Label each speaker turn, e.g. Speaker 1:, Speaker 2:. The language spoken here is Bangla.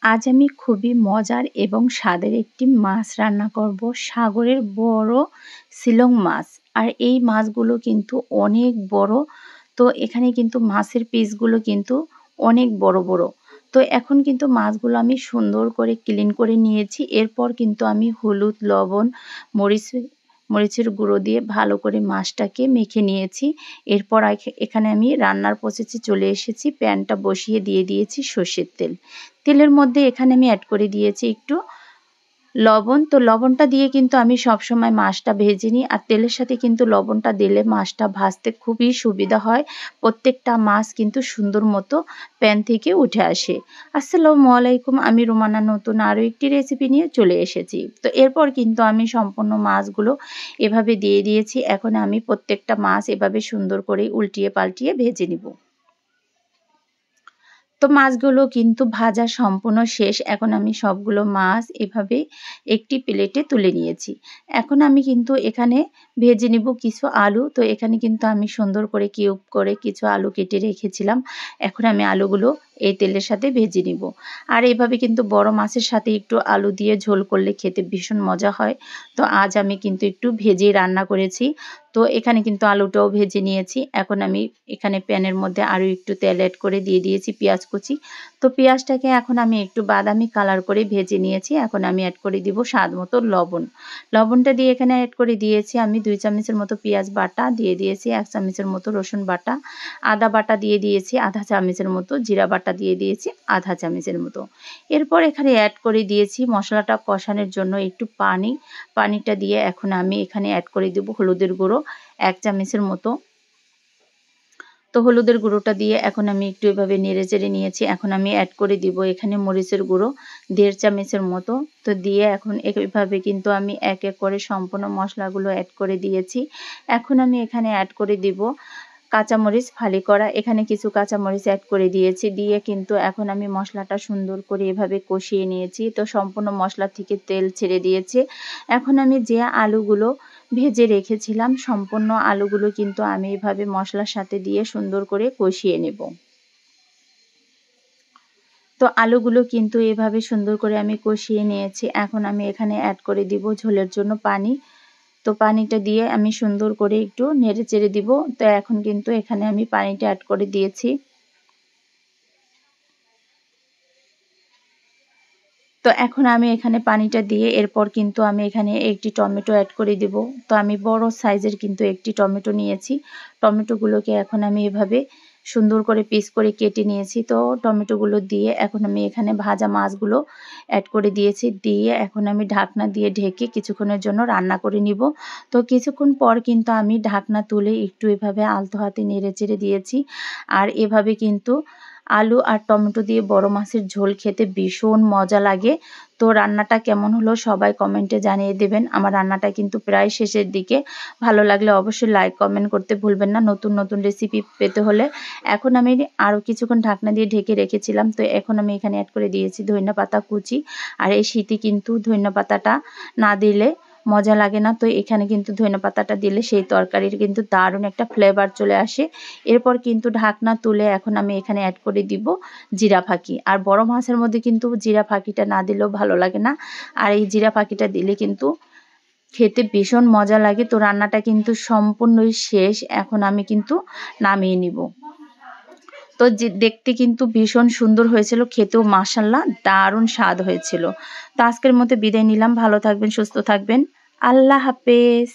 Speaker 1: আজ আমি খুবই মজার এবং স্বাদের একটি মাছ রান্না করব, সাগরের বড় শিলং মাছ। আর এই মাছগুলো কিন্তু অনেক বড়। তো এখানে কিন্তু মাছের পিসগুলো কিন্তু অনেক বড় বড়। তো এখন কিন্তু মাছগুলো আমি সুন্দর করে ক্লিন করে নিয়েছি। এরপর কিন্তু আমি হলুদ, লবণ, মরিচের গুঁড়ো দিয়ে ভালো করে মাছটাকে মেখে নিয়েছি। এরপর এখানে আমি রান্নার প্রসেসে চলে এসেছি। প্যানটা বসিয়ে দিয়ে দিয়েছি সর্ষের তেল। তেলের মধ্যে এখানে আমি অ্যাড করে দিয়েছি একটু লবণ। তো লবণটা দিয়ে কিন্তু আমি সবসময় মাছটা ভেজে নিই। আর তেলের সাথে কিন্তু লবণটা দিলে মাছটা ভাজতে খুবই সুবিধা হয়। প্রত্যেকটা মাছ কিন্তু সুন্দর মতো প্যান থেকে উঠে আসে। আসসালামু আলাইকুম, আমি রুমানা নতুন আরও একটি রেসিপি নিয়ে চলে এসেছি। তো এরপর কিন্তু আমি সম্পূর্ণ মাছগুলো এভাবে দিয়ে দিয়েছি। এখন আমি প্রত্যেকটা মাছ এভাবে সুন্দর করে উল্টিয়ে পাল্টিয়ে ভেজে নিব। তো মাছগুলো কিন্তু ভাজা সম্পূর্ণ শেষ। এখন আমি সবগুলো মাছ এভাবে একটি প্লেটে তুলে নিয়েছি। এখন আমি কিন্তু এখানে ভেজে নিব কিছু আলু। তো এখানে কিন্তু আমি সুন্দর করে কিউব করে কিছু আলু কেটে রেখেছিলাম। এখন আমি আলুগুলো এই তেলের সাথে ভেজে নিব। আর এভাবে কিন্তু বড় মাছের সাথে একটু আলু দিয়ে ঝোল করলে খেতে ভীষণ মজা হয়। তো আজ আমি কিন্তু একটু ভেজেই রান্না করেছি। তো এখানে কিন্তু আলুটাও ভেজে নিয়েছি। এখন আমি এখানে প্যানের মধ্যে আরও একটু তেল অ্যাড করে দিয়ে দিয়েছি পেঁয়াজ কুচি। তো পেঁয়াজটাকে এখন আমি একটু বাদামি কালার করে ভেজে নিয়েছি। এখন আমি অ্যাড করে দিব স্বাদ মতো লবণ। লবণটা দিয়ে এখানে অ্যাড করে দিয়েছি আমি 2 চামচের মতো পেঁয়াজ বাটা, দিয়ে দিয়েছি 1 চামচের মতো রসুন বাটা, আদা বাটা দিয়ে দিয়েছি আধা চামচের মতো, জিরা বাটা দিয়ে দিয়েছি আধা চামচের মতো। এরপর এখানে অ্যাড করে দিয়েছি মশলাটা কষানোর জন্য একটু পানি। পানিটা দিয়ে এখন আমি এখানে অ্যাড করে দেব হলুদের গুঁড়ো 1 চামচের মতো। তো হলুদের গুঁড়োটা দিয়ে এখন আমি একটু এভাবে নেড়ে চেড়ে নিয়েছি। এখন আমি অ্যাড করে দিব এখানে মরিচের গুঁড়ো 1.5 চামচের মতো। তো দিয়ে এখন এইভাবে কিন্তু আমি এক এক করে সম্পূর্ণ মশলাগুলো অ্যাড করে দিয়েছি। এখন আমি এখানে অ্যাড করে দিব কাঁচামরিচ ফালি করা। এখানে কিছু কাঁচামরিচ অ্যাড করে দিয়েছি। দিয়ে কিন্তু এখন আমি মশলাটা সুন্দর করে এভাবে কষিয়ে নিয়েছি। তো সম্পূর্ণ মশলা থেকে তেল ছেড়ে দিয়েছে। এখন আমি যে আলুগুলো ভেজে রেখেছিলাম সম্পূর্ণ আলুগুলো কিন্তু আমি এভাবে মশলার সাথে দিয়ে সুন্দর করে কষিয়ে নেব। তো আলুগুলো কিন্তু এভাবে সুন্দর করে আমি কষিয়ে নিয়েছি। এখন আমি এখানে অ্যাড করে দিব ঝোলের জন্য পানি। তো পানিটা দিয়ে আমি সুন্দর করে একটু নেড়ে চেড়ে দিব। তো এখন কিন্তু এখানে আমি পানিটা অ্যাড করে দিয়েছি। তো এখন আমি এখানে পানিটা দিয়ে এরপর কিন্তু আমি এখানে একটি টমেটো অ্যাড করে দিব। তো আমি বড় সাইজের কিন্তু একটি টমেটো নিয়েছি। টমেটোগুলোকে এখন আমি এভাবে সুন্দর করে পিস করে কেটে নিয়েছি। তো টমেটোগুলো দিয়ে এখন আমি এখানে ভাজা মাছগুলো অ্যাড করে দিয়েছি। দিয়ে এখন আমি ঢাকনা দিয়ে ঢেকে কিছুক্ষণের জন্য রান্না করে নিব। তো কিছুক্ষণ পর কিন্তু আমি ঢাকনা তুলে একটু এভাবে আলতো হাতে নেড়ে চেড়ে দিয়েছি। আর এভাবে কিন্তু আলু আর টমেটো দিয়ে বড় মাছের ঝোল খেতে ভীষণ মজা লাগে। তো রান্নাটা কেমন হলো সবাই কমেন্টে জানিয়ে দেবেন। আমার রান্নাটা কিন্তু প্রায় শেষের দিকে। ভালো লাগলে অবশ্যই লাইক কমেন্ট করতে ভুলবেন না নতুন নতুন রেসিপি পেতে হলে। এখন আমি আরও কিছুক্ষণ ঢাকনা দিয়ে ঢেকে রেখেছিলাম। তো এখন আমি এখানে অ্যাড করে দিয়েছি ধনিয়াপাতা কুচি। আর এই শীতে কিন্তু ধনিয়াপাতাটা না দিলে মজা লাগে না। তো এখানে কিন্তু ধনেপাতাটা দিলে সেই তরকারির কিন্তু দারুণ একটা ফ্লেভার চলে আসে। এরপর কিন্তু ঢাকনা তুলে এখন আমি এখানে অ্যাড করে দিব জিরা ফাঁকি। আর বড় মাছের মধ্যে কিন্তু জিরা ফাঁকিটা না দিলেও ভালো লাগে না। আর এই জিরা ফাঁকিটা দিলে কিন্তু খেতে ভীষণ মজা লাগে। তো রান্নাটা কিন্তু সম্পূর্ণই শেষ। এখন আমি কিন্তু নামিয়ে নিব। তো দেখতে কিন্তু ভীষণ সুন্দর হয়েছিল, খেতেও মাশাআল্লাহ দারুণ স্বাদ হয়েছিল। তো আজকের মতো বিদায় নিলাম। ভালো থাকবেন, সুস্থ থাকবেন। আল্লাহ হাফেজ।